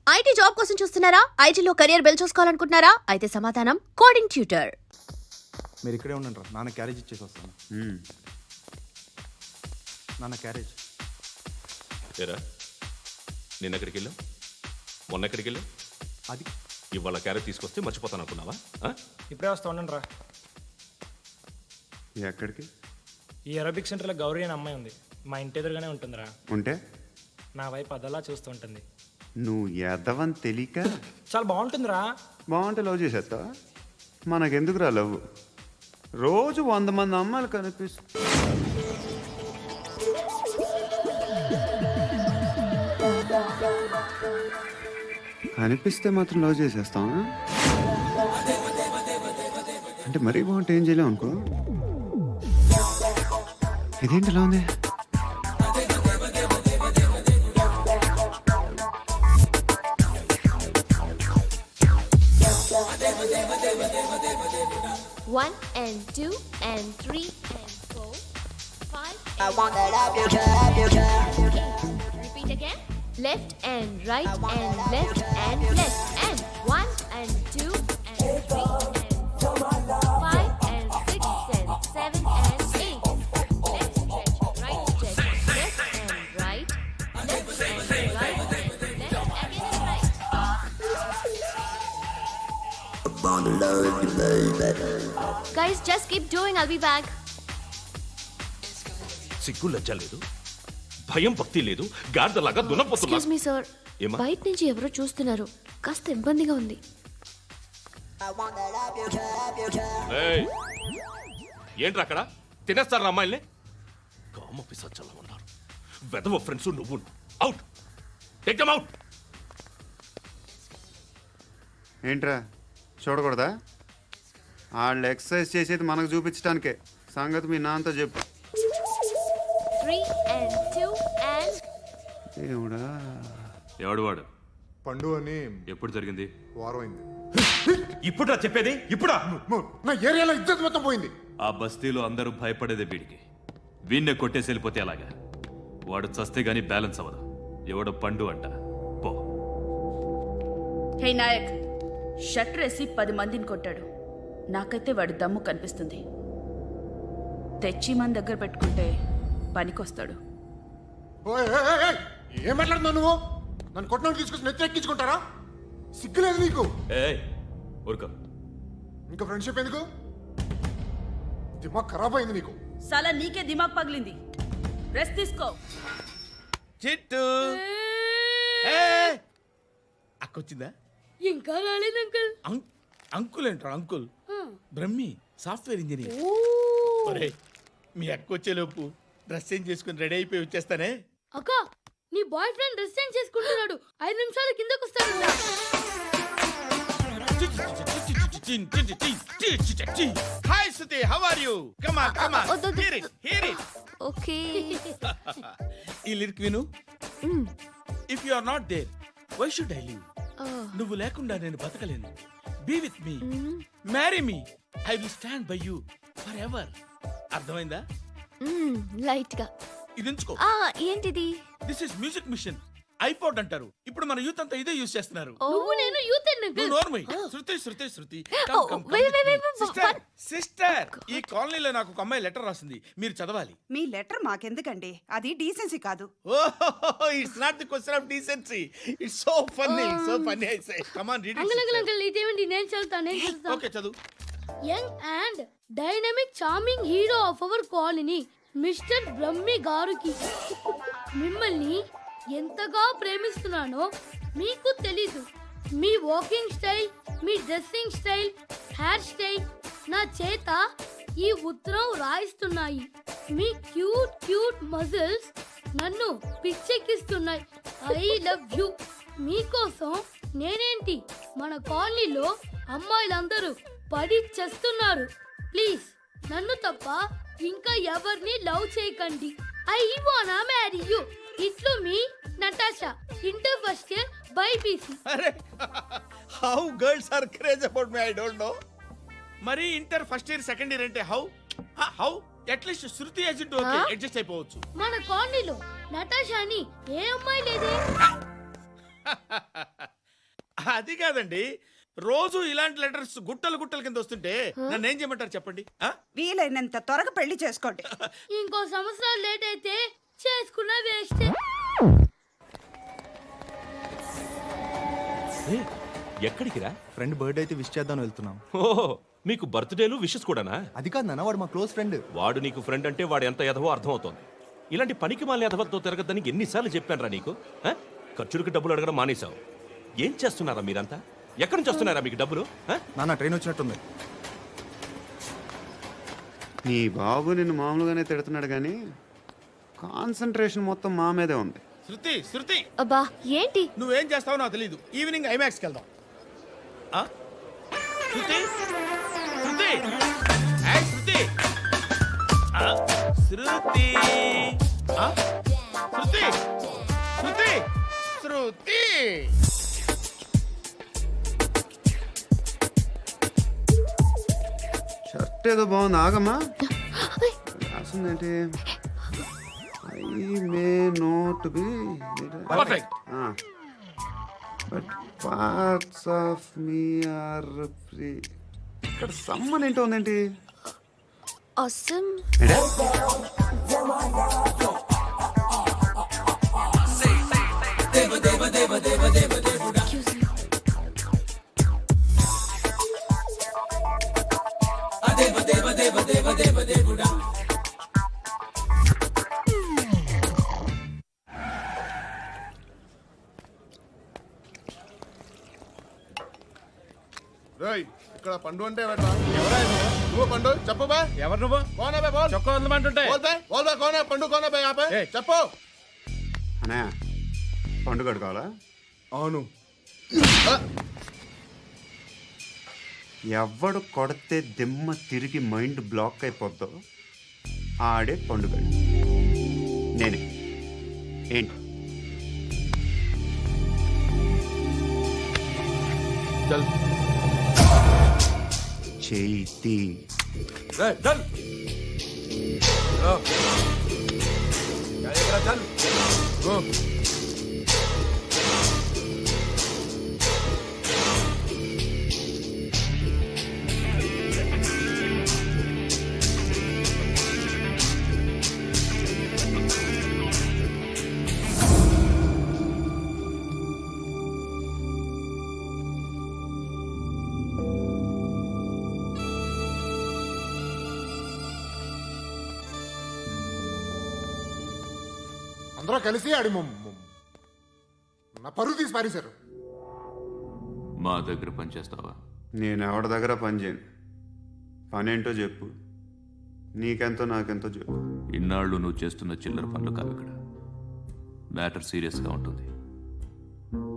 IT job కోసం చూస్తున్నారా? ఐటీలో కెరియర్ బిల్డ్ చూసుకోవాలనుకుంటున్నారా? అయితే సమాధానం కోడింగ్ ట్యూటర్. మీరు ఇక్కడే ఉండండి రా, నాన్న క్యారేజ్ ఇచ్చేసి వస్తాను. నాన్న క్యారేజ్. ఏరా నిన్న ఎక్కడికి వెళ్ళావు, మొన్న ఎక్కడికి వెళ్ళావు? అది ఇవాళ క్యారెట్ తీసుకొస్తే మర్చిపోతాను అనుకున్నావా? ఇప్పుడే వస్తా ఉండండి రా. ఎక్కడికి? ఈ అరబిక్ సెంటర్లో గౌరీ అనే అమ్మాయి ఉంది, మా ఇంటి ఎదురుగానే ఉంటుందిరా. ఉంటే నా వైపు అదలా చూస్తూ ఉంటుంది. నువ్వు ఎదవని తెలియక చాలా బాగుంటుందిరా. బాగుంటే లవ్ చేసేస్తావా? మనకెందుకురా లవ్? రోజు 100 మంది అమ్మాయిలు కనిపిస్తే మాత్రం లవ్ చేసేస్తావా? అంటే మరీ బాగుంటే ఏం చేయలేవు అనుకో. ఇదేంటి ఇలా ఉంది? One and two and three and four, five. I want that love you. Repeat again. Left and right and left and left and one and two and three and four, five and six and seven and eight. Left stretch, right stretch, left and right, left and right and left again and right. Guys, just keep doing. I'll be back. సిగ్గు లజ్జ లేదు, భయం భక్తి లేదు, గాడిదలాగా దున్నపోతున్నా. Excuse me, sir. ఏమా? బయట నుంచి ఎవరో చూస్తున్నారు, కాస్త ఇబ్బందిగా ఉంది. ఏయ్, ఏంట్రా అక్కడ తినేస్తారా అమ్మాయిల్ని? కామ పిశాచాలా ఉన్నారు. వెదవ ఫ్రెండ్స్ నువ్వు. Out, take them out. ఏంట్రా చూడకూడదా? వాళ్ళు ఎక్సర్సైజ్ చేసేది మనకు చూపించడానికే. సంగతి మీ నాన్నతో చెప్పు. 3 and 2 and దేవుడా. ఎవడు వాడు? పండు అని ఎప్పుడు జరిగింది? వారం అయింది. ఇప్పుడా చెప్పేది? ఇప్పుడా? నా ఏరియాలో ఇజ్జత్ మొత్తం పోయింది. ఆ బస్తీలో అందరూ భయపడేదే వీడికి. వీణ్ణే కొట్టేసి వెళ్ళిపోతే అలాగా. వాడు చస్తే గానీ బ్యాలెన్స్ అవ్వదు. ఎవడో పండు అంట. పో. హే నాయక్, షట్టర్ వేసి 10 మందిని కొట్టాడు. నాకైతే వాడి దమ్ము కనిపిస్తుంది. తెచ్చి మన దగ్గర పెట్టుకుంటే పనికొస్తాడు. ఏం మాట్లాడుతున్నావు నువ్వు? నన్ను కొట్టడానికి తీసుకొచ్చి నెత్తి ఎక్కించుకుంటారా? సిగ్గులేదు నీకు? ఊరుకో. ఇంకా ఫ్రెండ్షిప్ ఎందుకు? దిమాగ్ ఖరాబ్ అయింది నీకు. సలా నీకే దిమాగ్ పగిలింది. రెస్ట్ తీసుకో. చిట్టు అక్కొచ్చిందా? ఇంకా రాలేదు అంకుల్. అంకుల్ ఏంట్రా? Uncle Brahmi software engineer. ఒరేయ్, మీ అక్కొచ్చేలోపు డ్రెస్ చేంజ్ చేసుకుని రెడీ అయిపోయి వచ్చేస్తానే. అక్క, నీ బాయ్ ఫ్రెండ్ డ్రెస్ చేంజ్ చేసుకుంటున్నాడు. 5 నిమిషాలు కిందకు వస్తాడు. Hi Suthi, how are you? Come on come on, hear it hear it. Okay. ఈ లిరిక్ విను. If you are not there why should I live? నువ్వు లేకుండా నేను బతకలేను. Be with me, marry me, I will stand by you forever. అర్థమైందా? Light గా. ఇది ఉంచుకో. ఏంటిది? This is music machine. IPod అంటారు. ఇప్పుడు మన యూత్ అంతా ఇదే యూస్ చేస్తున్నారు. నువ్వు నేను యూత్ నువ్వు నోర్మై. శృతి శృతి శృతి. సిస్టర్, ఈ కాలనీలో నాకు ఒక అమ్మాయి లెటర్ రాసింది, మీరు చదవాలి. మీ లెటర్ మాకెందుకండి? అది డీసెన్సీ కాదు. ఓహో, it's not the question of decency. It's so funny, so funny. I say come on read it. Uncle ఇదేంటి? నేను చదువుతాను. ఓకే, చదువు. Young and dynamic charming hero of our colony mister Brahmi గారికి మిమ్మల్ని ఎంతగా ప్రేమిస్తున్నానో మీకు తెలీదు. మీ వాకింగ్ స్టైల్, మీ డ్రెస్సింగ్ స్టైల్, హెయిర్ స్టైల్ నా చేత ఈ ఉత్తరం రాయిస్తున్నాయి. మీ క్యూట్ క్యూట్ మజిల్స్ నన్ను పిచ్చెక్కిస్తున్నాయి. I love you. మీకోసం నేనేంటి, మన కాలనీలో అమ్మాయిలందరూ పడి చేస్తున్నారు. ప్లీజ్ నన్ను తప్ప ఇంకా ఎవరిని లవ్ చేయకండి. ఐ వానా మ్యారీ యూ. ఇట్లు మీ Natasha, inter first year BiPC. అరే, how girls are craze about me I don't know. మరి inter first year second year అంటే how at least Shruti agent okay, adjust అయిపోవచ్చు. మన కాలనీలో నటాషా అని ఏ అమ్మాయి లేదే. అది కాదండి, రోజు ఇలాంటి లెటర్స్ గుట్టలు గుట్టల కింద వస్తుంటే నన్ను ఏం చేయమంటారు చెప్పండి? వీలైనంత త్వరగా పెళ్లి చేసుకోండి. ఇంకో సంవత్సరాలు లేట్ అయితే చేసుకున్న వేస్ట్. ఎక్కడికి రా? ఫ్రెండ్ బర్త్డే అయితే విష్ చేద్దాం వెళ్తున్నాం. ఓహో, మీకు బర్త్డేలు విషెస్ కూడానా? అది కాదు నాన్న, వాడు మా క్లోజ్ ఫ్రెండ్. వాడు నీకు ఫ్రెండ్ అంటే వాడు ఎంత ఎదవో అర్థమవుతోంది. ఇలాంటి పనికి మాలిన ఎదవతో తిరగద్దని ఎన్నిసార్లు చెప్పానురా నీకు? ఆ? ఖర్చులకు డబ్బులు అడగడం మానేశావు. ఏం చేస్తున్నారా మీరంతా? ఎక్కడి నుంచి వస్తున్నారా మీకు డబ్బులు? నాన్న ట్రైన్ వచ్చినట్టుంది. నీ బాబు నిన్ను మామూలుగానే తిడుతున్నాడు కానీ కాన్సన్ట్రేషన్ మొత్తం మా మీదే ఉంది. శృతి, శృతి, అబ్బా ఏంటి? నువ్వేం చేస్తావో నాకు తెలీదు. ఈవినింగ్ ఐమాక్స్కి వెళ్దాం. శృతి, శృతి, ఏయ్ శృతి, శృతి, శృతి, శృతి, శృతి. షర్ట్ ఏదో బాగుంది, ఆగమ్మా. రాసిందేంటి? I may not be perfect. But parts of me are free. ఇక్కడ సమ్మన్ ఏంటో ఉందేంటి? అసమ్ ఇక్కడ పండు అంటే నువ్వు పండు చెప్పు బా. ఎవరు నువ్వు? కోనే బే బోల్. చొక్కా వదలమంటుంటే బోల్ బే బోల్ బే కోనే పండు కోనే బే ఆపే చెప్పు. అనే పండుగ కావాలా? అవును. ఎవడు కొడితే దిమ్మ తిరిగి మైండ్ బ్లాక్ అయిపోద్దో ఆడే పండుగ. నేనే. ఏంటి? చల్ చేతి చల్ చల్ గో. అందరూ కలిసి ఆడి నా పరువు తీసి పారేశారు. మా దగ్గర పనిచేస్తావా? నేను ఎవరి దగ్గర పని చేయను. పనేంటో చెప్పు. నీకెంతో నాకెంతో చెప్పు. ఇన్నాళ్ళు నువ్వు చేస్తున్న చిల్లర పనులు కావు ఇక్కడ. మ్యాటర్ సీరియస్గా ఉంటుంది.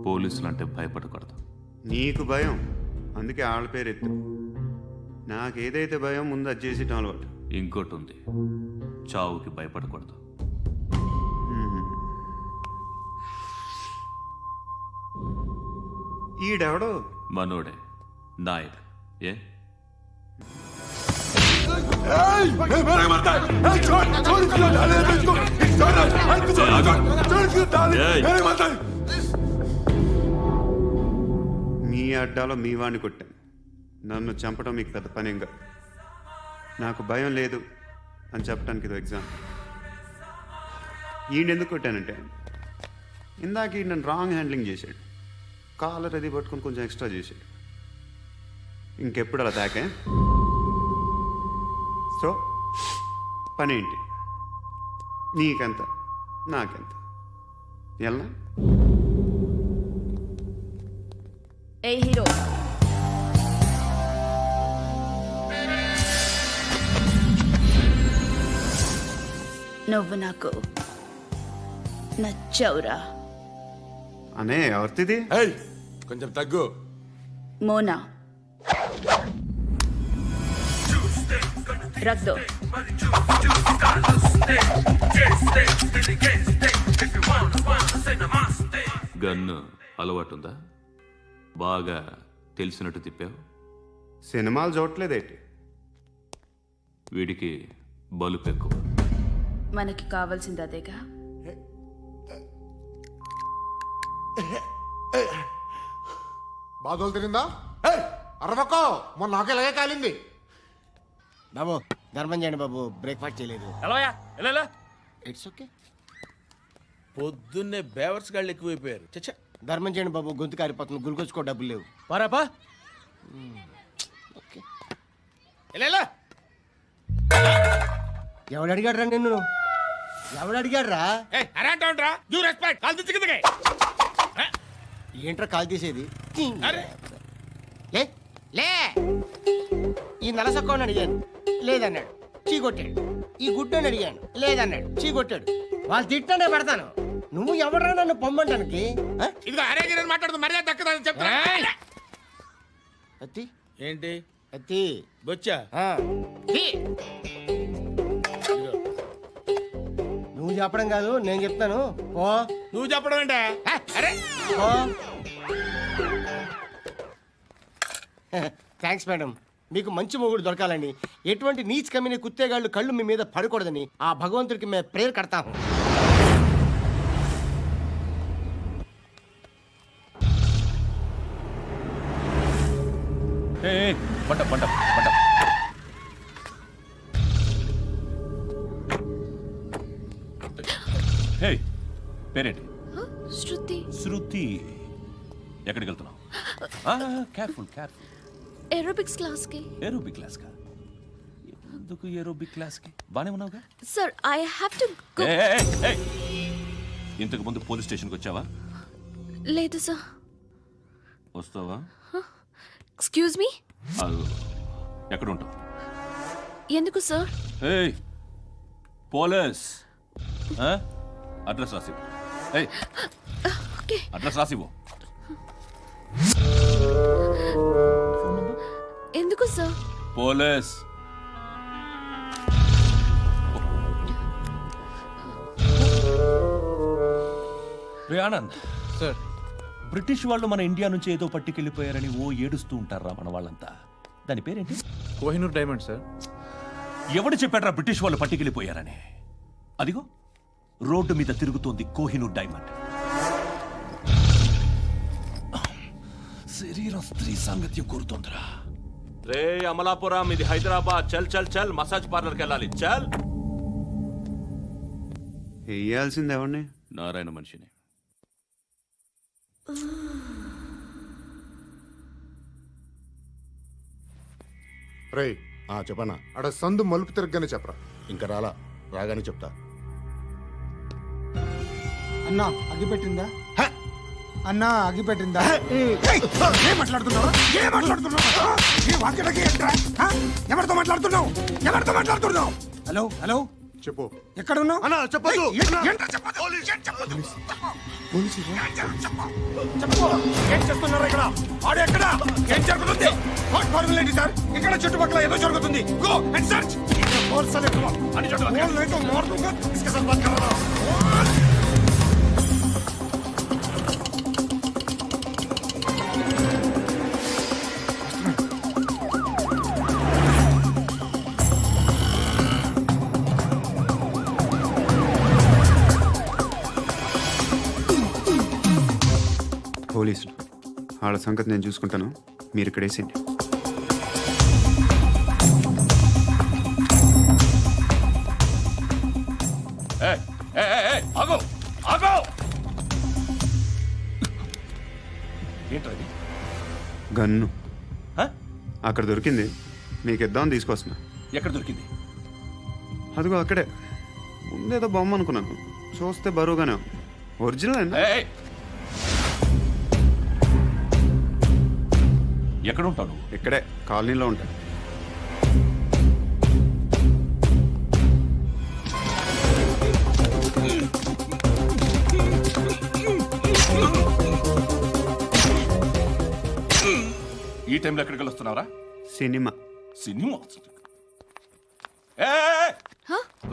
పోలీసులు అంటే భయపడకూడదు. నీకు భయం, అందుకే ఆళ్ళ పేరు ఎత్తు. నాకేదైతే భయం ముందు అది చేసేటం అలవాటు. ఇంకోటి ఉంది, చావుకి భయపడకూడదు. ఈడెవడో మనోడే నాయక్. ఏ మీ అడ్డాలో మీ వాడిని కొట్టాను. నన్ను చంపడం మీకు పెద్ద పనేంగా. నాకు భయం లేదు అని చెప్పడానికి ఇది ఎగ్జామ్. ఈయనెందుకు కొట్టానంటే ఇందాక ఈ నన్ను రాంగ్ హ్యాండ్లింగ్ చేశాడు. కాలర్ అది పట్టుకొని కొంచెం ఎక్స్ట్రా చేశాడు. ఇంకెప్పుడు అలా తాకే. సో పనేంటి? నీకెంత నాకెంత ఎలా? ఏ హీరో, నువ్వు నాకు నచ్చవురా. అనే ఎవరిది? కొంచెం తగ్గు. మోనా రక్ దో. గన్ను అలవాటుందా? బాగా తెలిసినట్టు తిప్పావు. సినిమాలు చూడట్లేదేంటి? వీడికి బలుపు ఎక్కువ. మనకి కావాల్సింది అదేగా. బాధలు తిరిందా అరవకో మొన్న నాకు ఇలాగే కాలింది. బాబు ధర్మం చేయండి బాబు, బ్రేక్ఫాస్ట్ చేయలేదు. ఎలా ఇట్స్ ఓకే. పొద్దున్నే బేవర్స్ గాళ్ళు ఎక్కువైపోయారు. చచ్చా, ధర్మం చేయండి బాబు, గొంతు కారిపోతుంది, గురికొచ్చుకో డబ్బులు లేవు. పారాపా. ఓకే. ఎలా ఎవడు అడిగాడు రా నిన్ను? ఎవడు అడిగాడు రా? అరే అంటావుంట్రా, డ్యూ రెస్పెక్ట్. కాల్ తెచ్చి కిందకి. ఏంట్రా కాల్ తీసేది? అరే లే లే. ఈ నలసక్కని అడిగాను, లేదన్నాడు, చీ కొట్టాడు. ఈ గుడ్డని అడిగాను, లేదన్నాడు, చీ కొట్టాడు. వాళ్ళు తిట్టానే పెడతాను. నువ్వు ఎవడరా నన్ను పొమ్మంటానికి? ఇదిగో అరే గిరని మాట్లాడుతూ మర్యాద దక్కదని చెప్తా. అత్తి ఏంటి అత్తి బొచ్చా? నువ్వు చెప్పడం కాదు, నేను చెప్తాను. ఓ నువ్వు చెప్పడం ఏంటే? అరే ఓ థ్యాంక్స్ మేడం. మీకు మంచి మొగుడు దొరకాలని, ఎటువంటి నీచ్ కమ్మిన కుత్తేగాళ్ళు కళ్ళు మీ మీద పడకూడదని ఆ భగవంతుడికి మేము ప్రేయర్ కడతాము. పంట పంట పంట. హే, పేరేంటి? శృతి. శృతి. ఎక్కడికి వెళ్తున్నావు? Careful careful. ఏరోబిక్స్ క్లాస్ కి. ఏరోబిక్ క్లాస్ కా? ఎందుకు ఏరోబిక్ క్లాస్ కి? బానే ఉన్నావుగా? Sir I have to go. ఇంతకు ముందు పోలీస్ స్టేషన్కి వచ్చావా? లేదు సార్. వస్తావా? Excuse me. ఎక్కడ ఉంటావు? ఎందుకు సార్? ఏయ్ పోలీస్, అడ్రస్ రాసివ్వు. ఏయ్ ఓకే. అడ్రస్ రాసివ్వు. ఎందుకు సార్? పోలీస్. రే ఆనంద్ సార్, బ్రిటిష్ వాళ్ళు మన ఇండియా నుంచి ఏదో పట్టుకెళ్ళిపోయారని ఓ ఏడుస్తూ ఉంటారా మన వాళ్ళంతా? దాని పేరేంటి? Kohinoor diamond sir. ఎవడు చెప్పాడ్రా బ్రిటిష్ వాళ్ళు పట్టుకెళ్ళిపోయారని? అదిగో రోడ్డు మీద తిరుగుతోంది కోహినూర్ డైమండ్. శరీరం స్త్రీ సాంగత్యం కోరుతోందిరా. రే అమలాపురం, ఇది హైదరాబాద్. చల్ చల్ చల్, మసాజ్ పార్లర్కి వెళ్ళాలి. చల్. వేయాల్సింది ఎవరిని? నారాయణ మనిషిని. రేయ్ చెప్పనా? అడ సందు మలుపు తిరగగానే చెప్పరా. ఇంకా రాగానే చెప్తా. అన్నా అగ్గి పెట్టిందా? అన్నా అగ్గి పెట్టిందా? ఏం మాట్లాడుతున్నావు? ఏం మాట్లాడుతున్నావు? ఎవరితో మాట్లాడుతున్నావు? ఎవరితో మాట్లాడుతున్నావు? హలో హలో, చెప్పు. ఎక్కడ ఉన్నావు? అన్నా చెప్పదు. ఏం చేస్తున్నారు ఇక్కడ? ఆడు ఎక్కడ? ఏం జరుగుతుంది? వాట్ ఫార్మల్ ఏంటి సార్? ఇక్కడ చుట్టుపక్కల ఏదో జరుగుతుంది. Go and search. అని పోలీసులు వాళ్ళ సంగతి నేను చూసుకుంటాను, మీరు ఇక్కడ వేసేయండి. ఆగో ఆగో. ఏంటది? గన్ను అక్కడ దొరికింది, మీకు ఇద్దామని తీసుకొస్తున్నా. ఎక్కడ దొరికింది? అదిగో అక్కడే. ముందేదో బొమ్మ అనుకున్నాను, చూస్తే బరువుగానే ఉంది. ఒరిజినల్ అండి. ఎక్కడ ఉంటావు? ఇక్కడే కాలనీలో ఉంటాను. ఈ టైంలో ఎక్కడికి వస్తున్నావురా? సినిమా. సినిమా?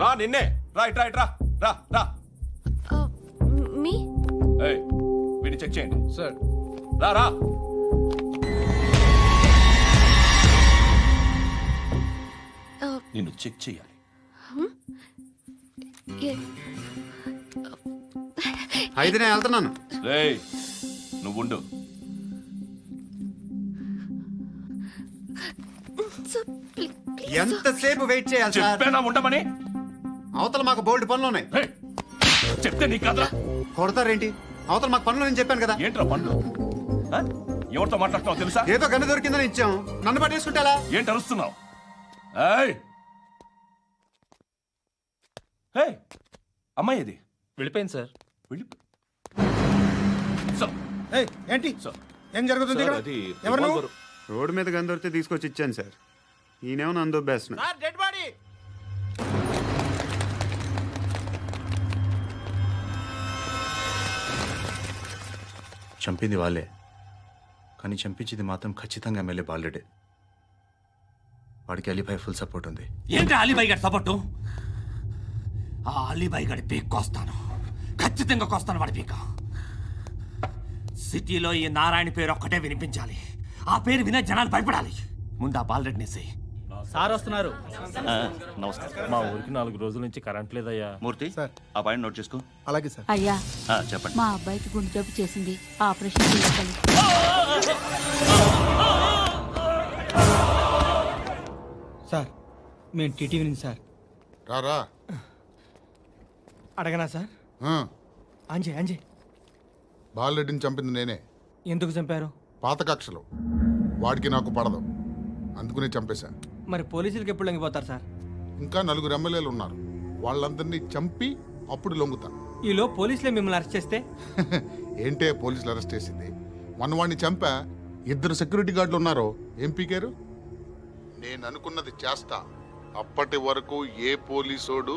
రా నిన్నే. రా ఇట్రా ఇట్రా. రా రా. మీ వీడిని చెక్ చేయండి సార్. రా రా. నిన్ను చెక్ చేయాలి. అయితే నేను వెళ్తున్నాను. రేయ్ నువ్వుండు. సార్ ప్లీజ్ ఎంతసేపు వెయిట్ చేయాలి సార్? చెప్పేనా ఉండమని? అవతల మాకు బోల్డ్ పనులు ఉన్నాయి. హే, చెప్తే నీ కదరా? కొడతారేంటి? అవతల మాకు పనులు నేను చెప్పాను కదా. ఏంట్రా పండ్లు? ఆ? ఎవరితో మాట్లాడుతున్నావు తెలుసా? ఏదో గన్ను దొరికిందని ఇచ్చాం, నన్ను పట్టేసుకుంటా. ఏంటి అరుస్తున్నావు? ఏయ్! హే, అమ్మాయి ఇది వెళ్ళిపోయింది సార్. వెళ్ళి సార్, ఏంటి సార్. ఏం జరుగుతుంది ఇక్కడ? అది ఎవరు నువ్వు? రివాల్వర్. రోడ్డు మీద గన్ను దొరికితే తీసుకొచ్చి ఇచ్చాను సార్. ఈయనేమో నన్ను దొబ్బేస్తున్నా. Dead body. చంపింది వాళ్ళే, కానీ చంపించింది మాత్రం ఖచ్చితంగా ఎమ్మెల్యే బాలుడే. వాడికి అలీభాయ్ ఫుల్ సపోర్ట్ ఉంది. ఏంటి అలీబాయి గారి సపోర్టు? ఆ అలీబాయి గారి పీక్ కోస్తాను, ఖచ్చితంగా కోస్తాను వాడి పీక. సిటీలో ఈ నారాయణ పేరు ఒక్కటే వినిపించాలి. ఆ పేరు వినే జనాలు భయపడాలి. ముందు ఆ బాలరెడ్డిని సై. సార్ వస్తున్నారు. నమస్కారం. మా ఊరికి 4 రోజుల నుంచి కరెంట్ లేదయ్యా. మూర్తి, ఆ పాయింట్ నోట్ చేసుకో. అలాగే సార్. అయ్యా, చెప్పండి. మా అబ్బాయికి గుండె జబ్బు చేసింది, ఆపరేషన్ చేయాలి. సార్ మేము టీటీవీ నుంచి సార్. రారా. అడగనా సార్? అంజయ్ బాలరెడ్డిని చంపింది నేనే. ఎందుకు చంపారు? పాత కక్షలు. వాడికి నాకు పడదు, అందుకునే చంపేశా. మరి పోలీసులకు ఎప్పుడు లొంగిపోతారు సార్? ఇంకా 4 ఎమ్మెల్యేలు ఉన్నారు, వాళ్ళందరినీ చంపి అప్పుడు లొంగుతా. ఈలో పోలీసులే మిమ్మల్ని అరెస్ట్ చేస్తే? ఏంటే పోలీసులు అరెస్ట్ చేసింది? మన వాడిని చంపా, 2 సెక్యూరిటీ గార్డులు ఉన్నారు, ఏం పీకారు? నేను అనుకున్నది చేస్తా. అప్పటి వరకు ఏ పోలీసోడు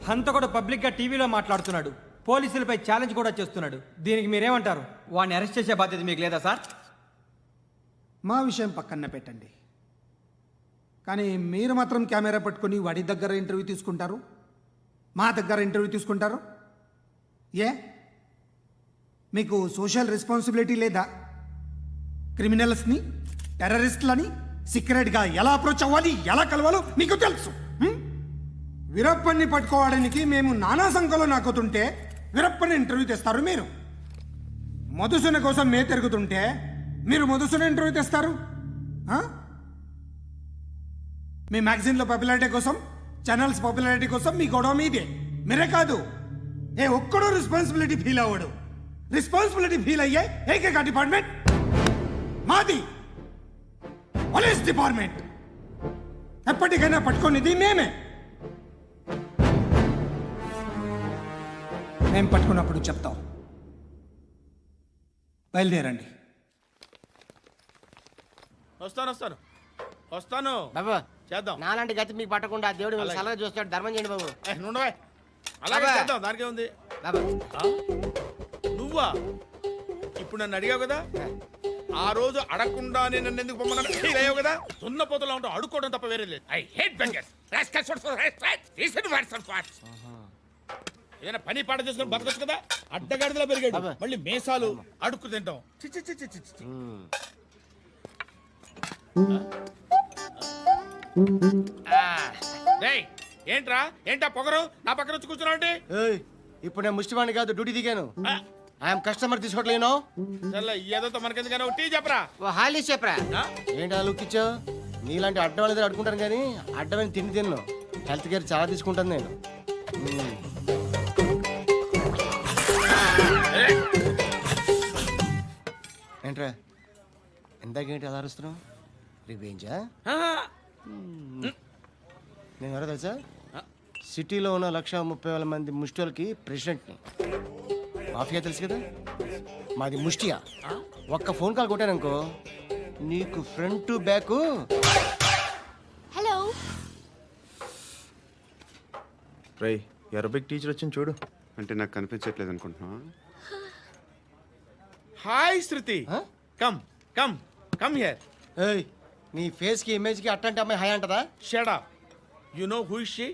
హంతకుడు పబ్లిక్ గా టీవీలో మాట్లాడుతున్నాడు, పోలీసులపై ఛాలెంజ్ కూడా చేస్తున్నాడు. దీనికి మీరేమంటారు? వాడిని అరెస్ట్ చేసే బాధ్యత మీకు లేదా సార్? మా విషయం పక్కన పెట్టండి, కానీ మీరు మాత్రం కెమెరా పట్టుకొని వాడి దగ్గర ఇంటర్వ్యూ తీసుకుంటారు, మా దగ్గర ఇంటర్వ్యూ తీసుకుంటారు. ఏ మీకు సోషల్ రెస్పాన్సిబిలిటీ లేదా? క్రిమినల్స్ని, టెర్రరిస్టులని సీక్రెట్గా ఎలా అప్రోచ్ అవ్వాలి, ఎలా కలవాలో మీకు తెలుసు. వీరప్పన్ని పట్టుకోవడానికి మేము నానా సంఖ్యలో నాకుతుంటే వీరప్పని ఇంటర్వ్యూ తెస్తారు మీరు. మధుసూన కోసం మే తిరుగుతుంటే మీరు మధుసూన ఇంటర్వ్యూ తెస్తారు. మీ మ్యాగజైన్లో పాపులారిటీ కోసం, ఛానల్స్ పాపులారిటీ కోసం మీ గొడవ మీదే. మీరే కాదు, ఏ ఒక్కడో రెస్పాన్సిబిలిటీ ఫీల్ అవ్వడు. రెస్పాన్సిబిలిటీ ఫీల్ అయ్యే ఏకైక డిపార్ట్మెంట్ మాది, పోలీస్ డిపార్ట్మెంట్. ఎప్పటికైనా పట్టుకునేది మేమే. మేము పట్టుకున్నప్పుడు చెప్తాం. బయలుదేరండి. వస్తాను బాబు చేద్దాం. నాలాంటి గతి మీకు పట్టకుండా దేవుడు మిమ్మల్ని సలహా చూస్తాడు. ధర్మం చేయండి బాబు. అలాగే బాబా. చేద్దాం, దానికే ఉంది. బాబు నువ్వా ఇప్పుడు నన్ను అడిగావు కదా, ఆ రోజు అడగకుండా నన్ను ఎందుకు పొమ్మన్నాను ఫీల్ అయ్యావు కదా. సున్న పోతలో ఉంటావు, అడుక్కోవడం తప్ప వేరే లేదు. I hate bangers. ఏదైనా పని పాట చేసుకుని బతకొచ్చు కదా. అడ్డగాడిదలా పెరిగాడు, మళ్ళీ మేసాలు అడుక్కు తింటాం. చి చి చి చి చి చి. డేయ్, ఏంట్రా ఏంటా పొగరు నా పక్కన వచ్చి కూర్చున్నావు? ఇప్పుడు నేను ముష్టివాణి కాదు, డ్యూటీ దిగాను. ఐఎమ్ కస్టమర్ తీసుకోవట్లేను. ఏదో మనకెందుకైనా టీ చెప్పరా. ఓ హాలీ చెప్పరా. ఏంటి ఆ లుక్ ఇచ్చావు? నీలాంటి అడ్డం వాళ్ళ దగ్గర అడుకుంటాను, కానీ అడ్డమైన తిండి తిన్ను. హెల్త్ కేర్ చాలా తీసుకుంటాను నేను. ఏంట్రా ఇందాకేంటి అలా అరుస్తున్నావు? రివేంజా? నేను ఎవరో తెలుసా? సిటీలో ఉన్న 130,000 మంది ముష్టిలకి ప్రెసిడెంట్ని. మాఫియా తెలుసు కదా, మాది ముష్టియా. ఒక్క ఫోన్ కాల్ కొట్టాననుకో, నీకు ఫ్రంట్ టు బ్యాక్. హలో రై, అరబిక్ టీచర్ వచ్చింది చూడు. అంటే నాకు కనిపించట్లేదు అనుకుంటున్నా. Hi Shruti, come come come here. ఏయ్, నీ ఫేస్ కి ఇమేజ్ కి అట్టంటే అమ్మాయి హాయ్ అంటదా? Shut up. You know who is she?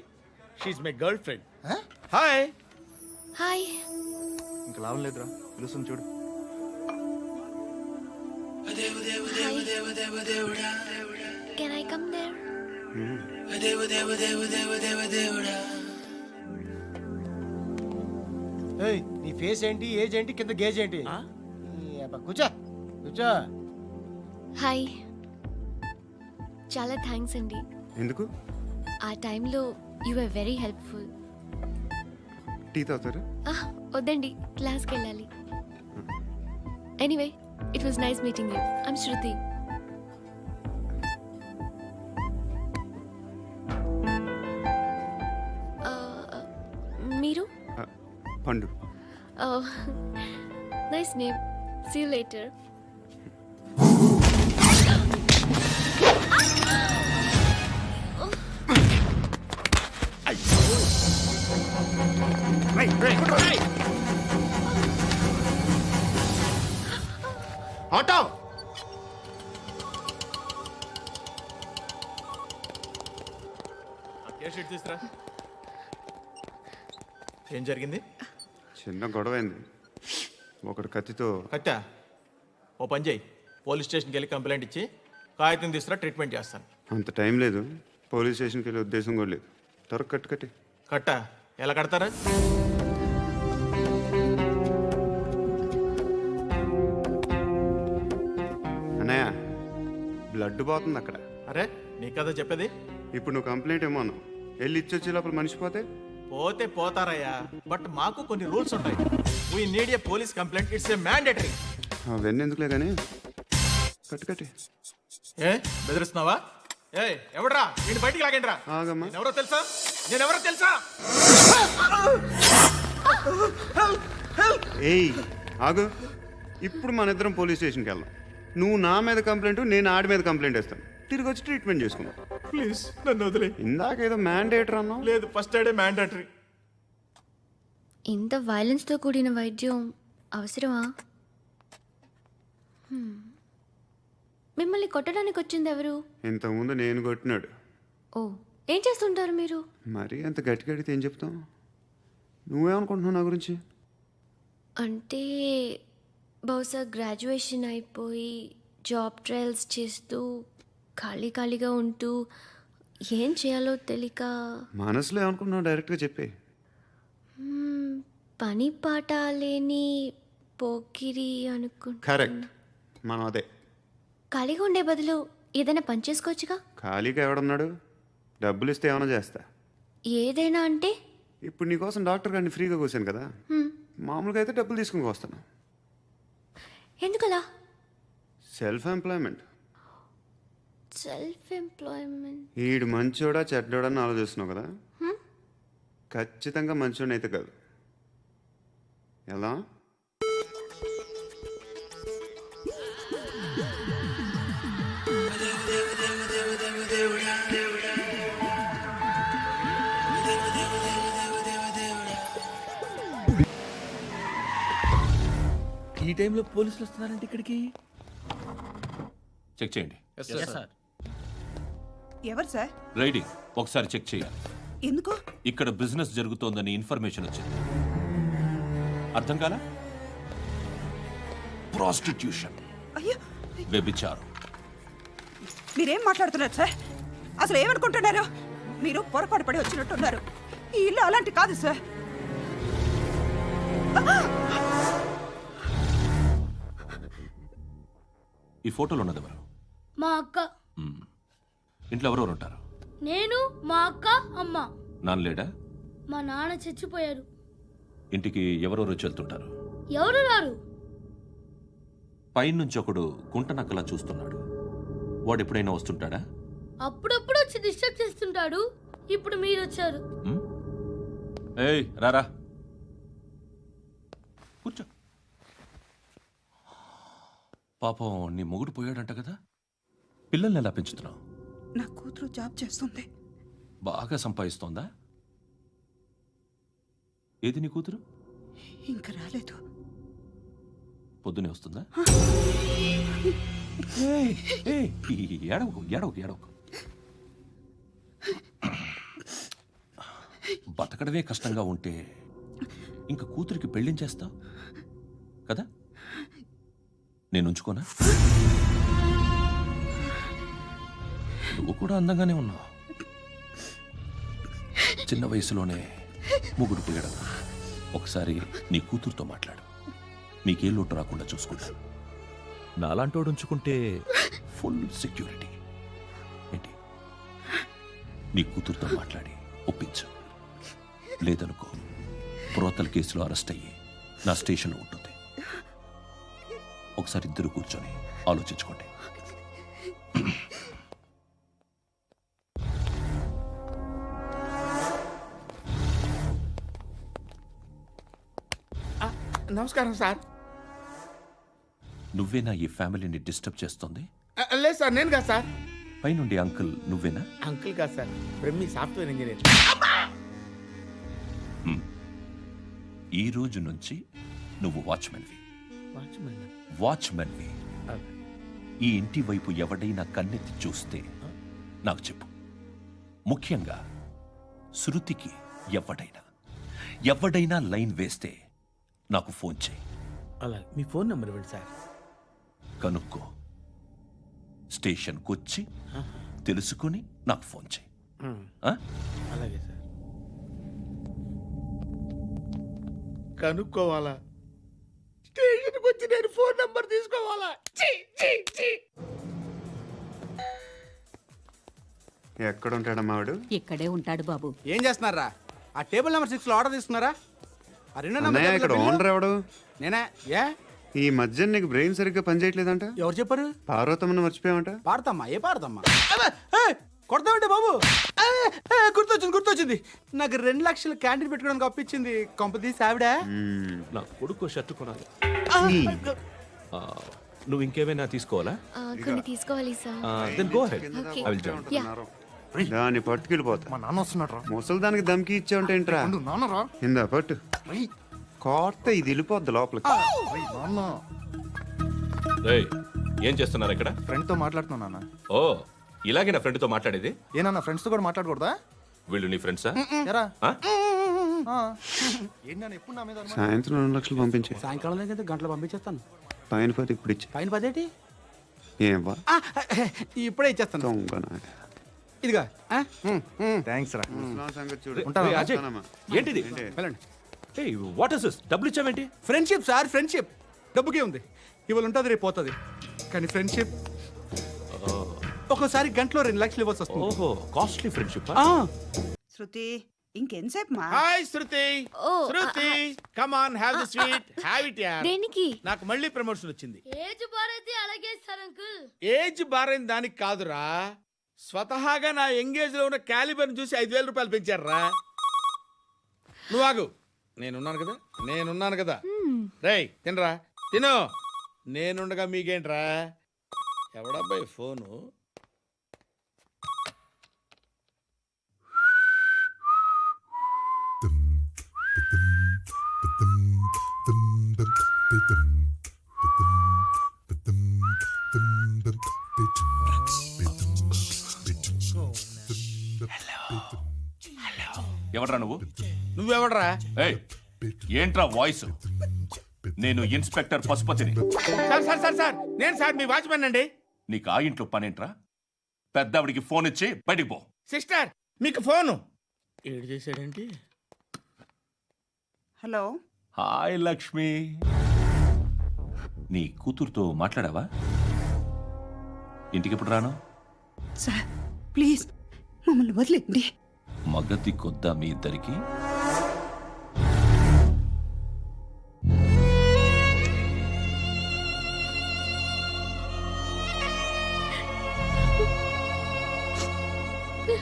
She is my girlfriend. Hi hi. ఇంకా లాభం లేదురా, పిలుస్తుంది చూడు. Can I come there? ఏయ్, నీ ఫేస్ ఏంటి, ఏజ్ ఏంటి, కింద గేజ్ ఏంటి? ఈ అబ్బా, కూర్చో కూర్చో. హాయ్, చాలా థ్యాంక్స్ అండి. ఎందుకు? ఆ టైంలో you are very helpful. Tea తాగుతారా? వద్దండి, క్లాస్కి వెళ్ళాలి. Anyway, it was nice meeting you. I'm Shruti. మీరు? Pandu. Nice name. See you later. Auto తీసురా. ఏం జరిగింది? చిన్న గొడవ అయింది. ఒకడు కత్తితో. కట్టా? ఓ పని చేయి, పోలీస్ స్టేషన్కి వెళ్ళి కంప్లైంట్ ఇచ్చి కాగితం తీసుకురా, ట్రీట్మెంట్ చేస్తాను. అంత టైం లేదు. పోలీస్ స్టేషన్కి వెళ్ళే ఉద్దేశం కూడా లేదు. త్వరగా కట్టి. కట్టా? ఎలా కడతారా? అన్నయ్య, బ్లడ్ పోతుంది అక్కడ. అరే, నీ కదా చెప్పేది. ఇప్పుడు నువ్వు కంప్లైంట్ ఏమో అన్నావు. వెళ్ళి ఇచ్చొచ్చే లోపల మనిషి పోతే పోతే పోతారయ్యా, బట్ మాకు కొన్ని రూల్స్ ఉంటాయి. We need a police complaint, it's a mandatory. అవన్నీ ఎందుకులే కానీ కట్టి. ఏ బెదిరిస్తున్నావా? ఏ ఎవడ్రా నేను బయటికి లాగండి రా. ఆగమ్మా. నేనెవరో తెలుసా? ఏయ్ ఆగు. ఇప్పుడు మన ఇద్దరం పోలీస్ స్టేషన్కి వెళ్దాం. నువ్వు నా మీద కంప్లైంట్, నేను ఆడి మీద కంప్లైంట్ వేస్తాను. తిరిగి వచ్చి ట్రీట్మెంట్ చేసుకుందాం. ప్లీజ్ నన్ను వదిలే. ఇందాకేదో మ్యాండేటర్ అన్నావు. లేదు, ఫస్ట్ ఎయిడే మ్యాండేటరీ. ఇంత వైలెన్స్తో కూడిన వైద్యం అవసరమా? మిమ్మల్ని కొట్టడానికి వచ్చింది ఎవరు? ఇంతకుముందు నేను కొట్టినాడు. ఓ, ఏం చేస్తుంటారు మీరు? మరీ అంత గట్టిగా అడిగితే ఏం చెప్తాం? నువ్వేమనుకుంటున్నావు నా గురించి? అంటే బహుశా గ్రాడ్యుయేషన్ అయిపోయి జాబ్ ట్రయల్స్ చేస్తూ ఖాళీగా ఉంటూ ఏం చేయాలో తెలియక. మనసులో ఏమనుకుంటున్నావు డైరెక్ట్గా చెప్పే. పని పాట లేని పోకిరి అనుకుంటా. కరెక్ట్, మనం అదే. ఖాళీగా ఉండే బదులు ఏదైనా పని చేసుకోవచ్చుగా. ఖాళీగా ఎవడున్నాడు? డబ్బులు ఇస్తే ఏమైనా చేస్తా. ఏదైనా అంటే? ఇప్పుడు నీకోసం డాక్టర్ గారిని ఫ్రీగా కూర్చాను కదా. మామూలుగా అయితే డబ్బులు తీసుకుని వస్తాను. ఎందుకలా? Self employment. ఈడు మంచోడా చెడ్డోడా అని ఆలోచిస్తున్నావు కదా. ఖచ్చితంగా మంచోడని అయితే కాదు. ఎలా? ఈ టైంలో పోలీసులు వస్తున్నారంటే ఇక్కడికి. చెక్ చేయండి. ఎవరు సార్? రైడింగ్ ఒకసారి చెక్ చేయాలి. ఎందుకు? ఇక్కడ బిజినెస్ జరుగుతోందని ఇన్ఫర్మేషన్ వచ్చింది. అర్థం కాలా? ప్రాస్టిట్యూషన్, అయ్యో, వ్యభిచారం. మీరేం మాట్లాడుతున్నారు సార్? అసలు ఏమనుకుంటున్నారు? మీరు పొరపాటు పడి వచ్చినట్టున్నారు. ఈ ఇల్లు అలాంటి కాదు సార్. ఈ ఫోటోలో ఉన్నది ఎవరు? మా అక్క. ఇంట్లో ఎవరెవరు ఉంటారు? నేను, మా అక్క, అమ్మ. నాన్న లేడా? మా నాన్న చచ్చిపోయారు. ఇంటికి ఎవరెవరు వచ్చి వెళ్తుంటారు? ఎవరు రారు. పైనుంచి ఒకడు గుంట నక్కలా చూస్తున్నాడు. వాడు ఎప్పుడైనా వస్తుంటాడా? అప్పుడప్పుడు వచ్చి డిస్టర్బ్ చేస్తుంటాడు. ఇప్పుడు మీరు వచ్చారు. ఏయ్ రారా, కూర్చో. పాపం నీ మొగుడు పోయాడంట కదా. పిల్లల్ని ఎలా పెంచుతున్నావు? నా కూతురు జాబ్ చేస్తుంది. బాగా సంపాదిస్తోందా? ఏది నీ కూతురు? ఇంకా రాలేదు. పొద్దునే వస్తుందా? ఏడవకు. బతకడమే కష్టంగా ఉంటే ఇంకా కూతురికి పెళ్ళించేస్తావు కదా. నేను ఉంచుకోనా? నువ్వు కూడా అందంగానే ఉన్నావు. చిన్న వయసులోనే ముగ్గురు పోయడం ఒకసారి నీ కూతురుతో మాట్లాడు. మీకే లోటు రాకుండా చూసుకుంటాను. నాలాంటోడు ఉంచుకుంటే ఫుల్ సెక్యూరిటీ. ఏంటి, నీ కూతురుతో మాట్లాడి ఒప్పించు. లేదనుకో, ప్రోతల కేసులో అరెస్ట్ అయ్యి నా స్టేషన్లో ఉంటుంది. ఒకసారి ఇద్దరు కూర్చొని ఆలోచించుకోండి. నమస్కారం సార్. నువ్వేనా ఈ ఫ్యామిలీని డిస్టర్బ్ చేస్తుంది? లేదు సార్, నేను కాదు సార్. పైనుండి అంకుల్ నువ్వేనా? అంకుల్ కాదు సార్, బ్రహ్మి సాఫ్ట్వేర్ ఇంజనీర్. ఈ రోజు నుంచి నువ్వు వాచ్మెన్వి. వాచ్మెన్? వాచ్మెన్వి. ఈ ఇంటి వైపు ఎవడైనా కన్నెత్తి చూస్తే నాకు చెప్పు. ముఖ్యంగా శృతికి ఎవడైనా లైన్ వేస్తే నాకు ఫోన్ చేయి. అలా మీ ఫోన్ నెంబర్ ఇవ్వండి సార్. కనుక్కో, స్టేషన్కి వచ్చి తెలుసుకుని నాకు ఫోన్ చేయి. ఆ? అలాగే సార్. కనుక్కోవాలా? స్టేషన్కి వచ్చి నేను ఫోన్ నెంబర్ తీసుకోవాలా? ఛీ, ఛీ, ఛీ. ఎక్కడ ఉంటాడమ్మా వాడు? ఇక్కడే ఉంటాడు బాబు. ఏం చేస్తున్నారా? ఆ టేబుల్ నెంబర్ 6 లో ఆర్డర్ తీసుకున్నారా? ఆ రెండో అన్నయ్య, ఇక్కడ ఓనర్ ఎవడు? నేనే. ఏ ఈ మధ్య నీకు బ్రెయిన్ సరిగ్గా పనిచేయట్లేదంట. ఎవరు చెప్పారు? పార్వతమ్మను మర్చిపోయామంట. పాడతామ్మా? ఏ పాడతామ్మా? కొడతామంటే బాబు. గుర్తొచ్చింది. నాకు 2 లక్షలు క్యాంటీన్ పెట్టుకోవడానికి అప్పించింది కొంపతీసి ఆవిడ. నా కొడుకు షర్టు కొనాలి. నువ్వు ఇంకేమైనా తీసుకోవాలా? కొన్ని తీసుకోవాలి sir. Then go ahead. I will join. దాన్ని పట్టుకెళ్ళిపోతా. మా నాన్న వస్తున్నాడు. ముసలి దానికి దమ్కి ఇచ్చావంటే ఏంట్రా? నాన్నరా. ఇందా పట్టు. కోర్త ఇది వెళ్ళిపోద్ది లోపలికి. రేయ్, ఏం చేస్తున్నారు ఇక్కడ? ఫ్రెండ్ తో మాట్లాడుతున్నా నాన్న. ఓ, ఇలాగే నా ఫ్రెండ్తో మాట్లాడేది? ఏనా ఫ్రెండ్స్ తో కూడా మాట్లాడకూడదా? వీళ్ళు నీ ఫ్రెండ్సా? ఎరా ఆ? ఏంటి నాన్న ఎప్పుడు నా మీద అనుమానం? సాయంత్రం 2 లక్షలు పంపించే. సాయంకాలం దగ్గర గంటలు పంపించేస్తాను. పైన 10 ఇప్పుడు ఇచ్చే. పైన 10 ఏంటి? ఏం వా ఇప్పుడే ఇచ్చేస్తాను. దొంగనా. ఇదిగా. థ్యాంక్స్ రా. ముసలాం సంగతి చూడు. రేయ్, అజయ్, ఏంటిది? వెళ్ళండి. ఏయ్, వాట్ ఇస్ దిస్? డబ్బులు ఇచ్చావేంటి? Friendship sir, friendship. డబ్బుకే ఉంది. ఇవాళ ఉంటుంది, రేపు పోతుంది. కానీ ఫ్రెండ్షిప్ ఒక్కోసారి గంటలో 2 లక్షలు ఇవ్వాల్సి వస్తుంది. ఓహో, కాస్ట్లీ ఫ్రెండ్షిప్. శృతి, ఇంకెంతసేపు మా? Hi Shruti. Shruti, come on, have the sweet. Have it యార్. దేనికి? నాకు మళ్ళీ ప్రమోషన్ వచ్చింది. ఏజ్ బారైతే అలాగే సార్ అంకుల్. ఏజ్ బారైన దానికి కాదురా, స్వతహాగా నా ఎంగేజ్ లో ఉన్న క్యాలిబర్ చూసి 5,000 రూపాయలు పెంచారా. నువ్వు ఆగు, నేనున్నాను కదా. రేయ్, తినరా, తిను. నేనుండగా మీకేంట్రా? ఎవడబ్బాయి ఫోను? ఎవడ్రా నువ్వు? నువ్వెవడరా? ఏయ్, ఏంట్రా వాయిస్? నేను ఇన్స్పెక్టర్ పశుపతిని. సార్, నేను సార్ మీ వాచ్మెన్ అండి. నీకు ఆ ఇంట్లో పనేంట్రా? పెద్దవిడికి ఫోన్ ఇచ్చి బయటికి పో. సిస్టర్, మీకు ఫోను. ఏడు చేశాడేంటి? హలో. హాయ్ లక్ష్మి. నీ కూతురుతో మాట్లాడావా? ఇంటికి ఎప్పుడు రాను? సార్ ప్లీజ్ మమ్మల్ని వదిలేండి. మగతి కొద్దా మీ ఇద్దరికి?